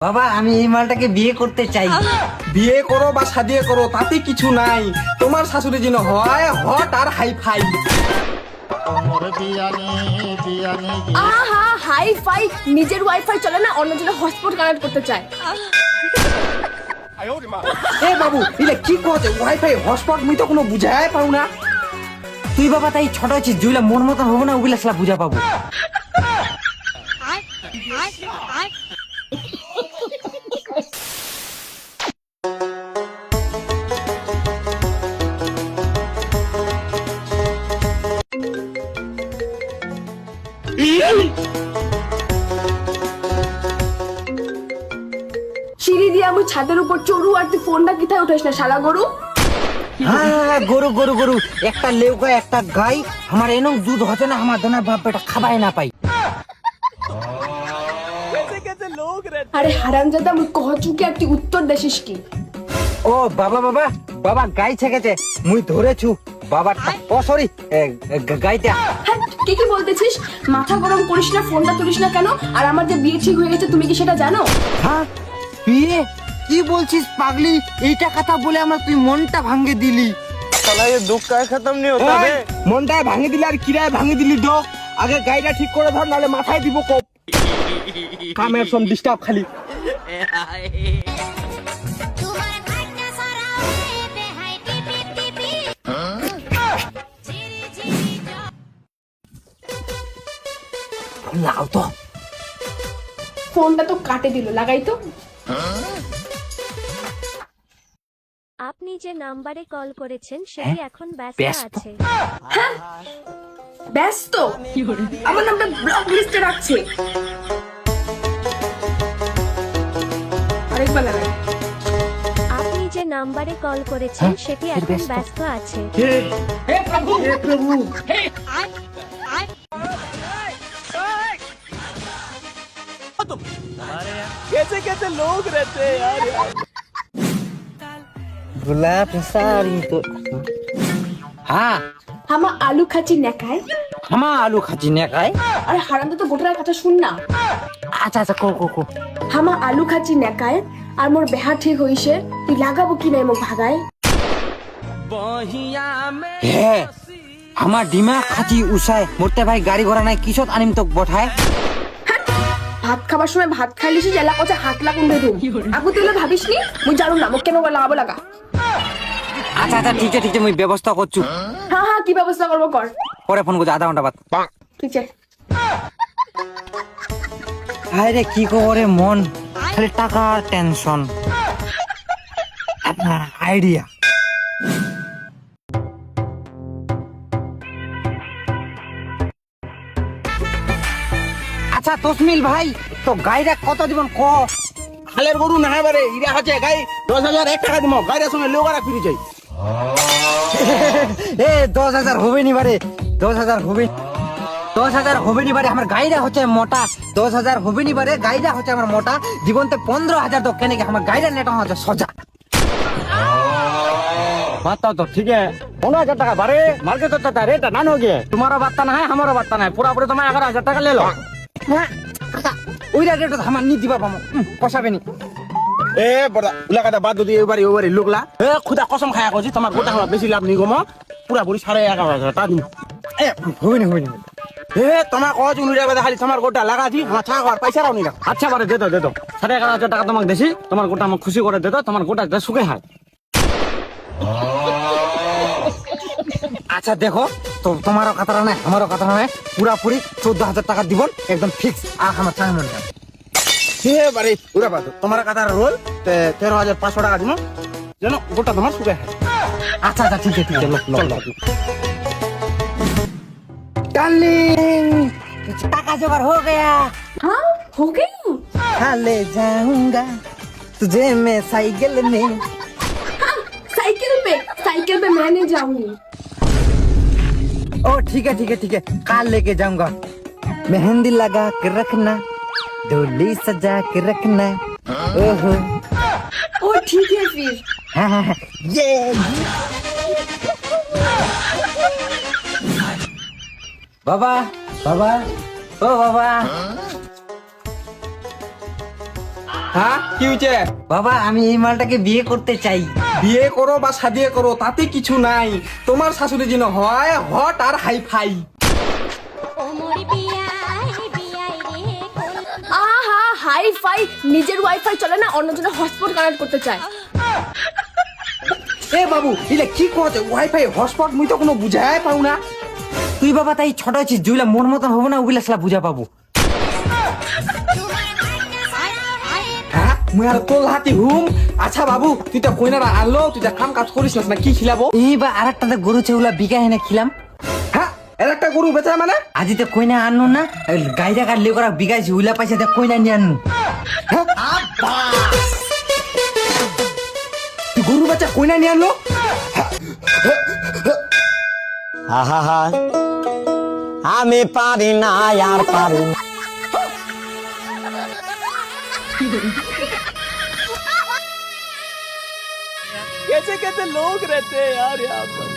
বাবা আমি এই মালটাকে বিয়ে করতে চাই। বিয়ে করো বা শাদিয়ে করো তাতে কিছু নাই, তোমার শাশুড়ি যেন হয় হট আর হাই ফাই। আহা হাই ফাই, নিজের ওয়াইফাই চলে না, অন্যজনের হটস্পট কানেক্ট করতে চায়। এ বাবু এটা কি করছে, ওয়াইফাই হটস্পট মুই তো কোনো বুঝাই পাও না। তুই বাবা তাই ছোট আছিস, যেগুলা মন মতন হবো না ওগুলা সেলা বুঝা পাবো। সিঁড়ি দিয়ে আমি ছাদের উপর চড়ু আর তুই ফোনটা কিথায় উঠাস না শালা গরু। হ্যাঁ গরু গরু গরু, একটা লেউকা একটা গাই, আমার এনং দুধ হচ্ছে না, আমার দোনা বাপ বেটা খাবাই না পাই। আরে হারামজাদা মুই কহচুকি আর তুই উত্তর দেশিস কি? ও বাবা বাবা বাবা গাই ছেকেছে, মুই ধরেছু বাবা। ও সরি গাইটা। হ্যাঁ কি কি বলতেছিস? মাথা গরম করিস না, ফোনটা তুলিস না কেন? আর আমার যে বিয়ে ঠিক হয়ে গেছে তুমি কি সেটা জানো? হ্যাঁ বিয়ে? কি বলছিস পাগলি? এইটা কথা বলে আমার তুই মনটা ভাঙে দিলি। শালা ये दुख का खत्म नहीं होता बे। মনটা ভাঙে দিলি আর কিরায় ভাঙে দিলি দো। আগে গাড়িটা ঠিক করে ধর, নালে মাথায় দিব কোপ। কামের সব ডিস্টার্ব খালি। লাও তো। ফোনটা তো কাটে দিল, লাগাই তো। আপনি যে নাম্বারে কল করেছেন সেটি এখন ব্যস্ত ব্যস্ত? আছে। ব্যস্ত? আমার নামটা ব্লক লিস্টে রাখছে। আরেকবার লাগাই। আপনি যে নাম্বারে কল করেছেন সেটি এখন ব্যস্ত আছে। गुलाब सारी तो हाँ হামা আলু খাচ্ছি নেকায়। हम आलू खाची ने काय। আরে হারামজাদা তো গোটার কথা শুন না। अच्छा अच्छा को को को হামা আলু খাচ্ছি নেকায় আর মোর বেহা ঠিক হইছে, তুই লাগাবো কি নাই মোক ভাগায়? हे हमार दिमाग खाची उसाय मोटे भाई गाड़ी घोड़ा নাই কিছত আনিম তোক বঠায়। ভাত খাবার সময় ভাত খাইলিস জেলা কথা হাত লাগুন দে তুই। আগু তুই ভাবিস নি মুই জানো না মোক কেন লাগাবো লাগা। আচ্ছা আচ্ছা ঠিক আছে মুই ব্যবস্থা করছু। হ্যাঁ হ্যাঁ কি ব্যবস্থা করবো কর। পরে ফোন করছি আধা ঘন্টা বাদ। ঠিক আছে। হায় রে কি করে মন খালি টাকার টেনশন। আইডিয়া আচ্ছা তসমিল ভাই তো গাইরা কত দিবন ক। খালের গরু না বারে ইরা আছে গাই 10,000 1 টাকা দিমো, গাইরার সঙ্গে লোকারা ফিরে যাই। এ 10,000 হবে নি বারে, 10,000 হবে, 10,000 হবে নি বারে, আমার গাইরা হচ্ছে মোটা, 10,000 হবে নি বারে, গাইরা হচ্ছে আমার মোটা, জীবনতে 15,000 তো কেনে আমার গাইরা নেটা হচ্ছে সজা। बात तो ठीक है, 15,000 টাকা বারে মার্কেট তো রেট না हो गया। तुम्हारा बात ना है हमारा बात ना है, पूरा पूरा तुम्हारे 11,000 টাকা ले लो। হ্যাঁ ওই রেট আমার নি দিবা পামো, পোষাবে নি। এ বড়া উলা কথা বাদ দি, এবারে ওবারে লোকলা এ খুদা কসম খায়া কইছি তোমার গোটা হওয়া বেশি লাভ নি গো, পুরা পুরি 11,500 টাকা দিম। এ হবে নি হবে নি। এ তোমার কজ উনুরা কথা খালি তোমার গোটা লাগা দি, আমার ছাগা আর পয়সা রাও নি না। আচ্ছা বারে দে দো 11,500 টাকা তোমাকে দেছি, তোমার গোটা আমাকে খুশি করে দে দো, তোমার গোটা সুখে হয়। আচ্ছা দেখো তো তোমারও কথা না আমারও কথা না, পুরা পুরি 14,000 টাকা দিবন একদম ফিক্স। আর আমার চাই মনে হয় এ বারে উরা বাদ তোমার কথা রোল 13,500 টাকা দিমু, যেন গোটা তোমার সুখে হয়। আচ্ছা আচ্ছা ঠিক আছে ঠিক আছে डार्लिंग টাকা জোগাড় हो गया। हाँ हो गई। हाँ ले जाऊंगा तुझे मैं साइकिल में। हाँ साइकिल पे मैं नहीं जाऊंगी। ओ ठीक है कार लेके जाऊंगा, मेहंदी लगा के रखना, डोली सजा के रखना। ओहो ओ ठीक है फिर। हाँ, ये बाबा बाबा ओ बाबा হ্যাঁ কি হয়েছে? বাবা আমি এই মালটাকে বিয়ে করতে চাই। বিয়ে করো বা শাদিয়ে করো তাতে কিছু নাই, তোমার শাশুড়ি যেন হয় হট আর হাই ফাই। আহা হাই ফাই, নিজের ওয়াইফাই চলে না, অন্যজনের হটস্পট কানেক্ট করতে চায়। এ বাবু ইলে কি করছে? ওয়াইফাই হটস্পট মুই তো কোনো বুঝাই পাও না। তুই বাবা তাই ছোট আছিস, যেগুলা মন মতন হবো না ওগুলা সালা বুঝা পাবো। হ্যাঁ মুই আর তোল হাতি হুম। আচ্ছা বাবু তুই তো কইনারা আনলো, তুই তো কাম কাজ করিস না, কি খিলাবো? এই বা আর একটা গরু চেউলা বিঘা হেনে খিলাম। হ্যাঁ এর একটা গরু বেচা মানে? আজি তো কইনা আনু না, গাইরা কাটলে করা বিঘাইছি উলা পাইছে তো কইনা নিয়ে আনু। হ্যাঁ? তুই গরু বেচা কইনা নিয়ে আনলো? আমি পারি না আর পারি না। कैसे कैसे लोग रहते हैं यार यहाँ पर।